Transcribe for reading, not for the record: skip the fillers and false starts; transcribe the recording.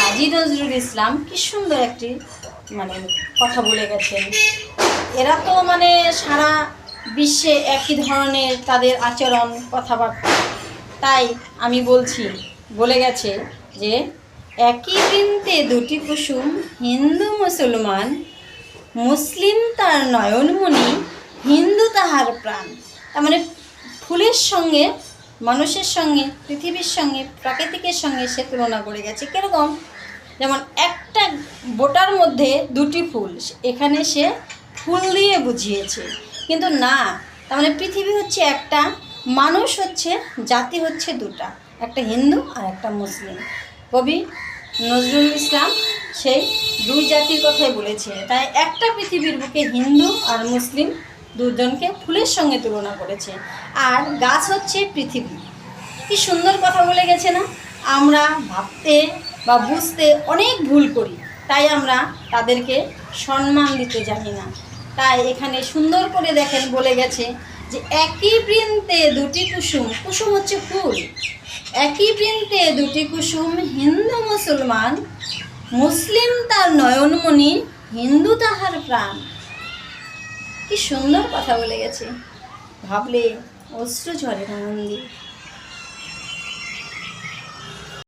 কাজী নজরুল ইসলাম কি সুন্দর একটি কথা বলে গেছেন। এরা তো সারা বিশ্বে একই ধরনের তাদের আচরণ কথাবার্তা, তাই আমি বলে গেছে যে একই বৃন্তে দুটি কুসুম, হিন্দু মুসলমান, মুসলিম তার নয়নমণি, হিন্দু তাহার প্রাণ। তার ফুলের সঙ্গে, মানুষের সঙ্গে, পৃথিবীর সঙ্গে, প্রাকৃতিকের সঙ্গে সে তুলনা করে গেছে। কীরকম? যেমন একটা বোটার মধ্যে দুটি ফুল, এখানে সে ফুল দিয়ে বুঝিয়েছে, কিন্তু না, পৃথিবী হচ্ছে একটা, মানুষ হচ্ছে, জাতি হচ্ছে দুটা, একটা হিন্দু আর একটা মুসলিম। কবি নজরুল ইসলাম সেই দুই জাতির কথাই বলেছে। তাই একটা পৃথিবীর বুকে হিন্দু আর মুসলিম দুজনকে ফুলের সঙ্গে তুলনা করেছে। আর গাছ হচ্ছে পৃথিবী। কি সুন্দর কথা বলে গেছে না? আমরা ভাবতে বা বুঝতে অনেক ভুল করি, তাই আমরা তাদেরকে সম্মান দিতে জানি না। তাই এখানে সুন্দর করে দেখেন বলে গেছে যে একই বৃন্তে দুটি কুসুম, কুসুম হচ্ছে ফুল, একই বৃন্তে দুটি কুসুম, হিন্দু মুসলমান, মুসলিম তার নয়নমণি, হিন্দু তাহার প্রাণ। কি সুন্দর কথা বলে গেছে, ভাবলে অশ্রু ঝরে আনন্দে।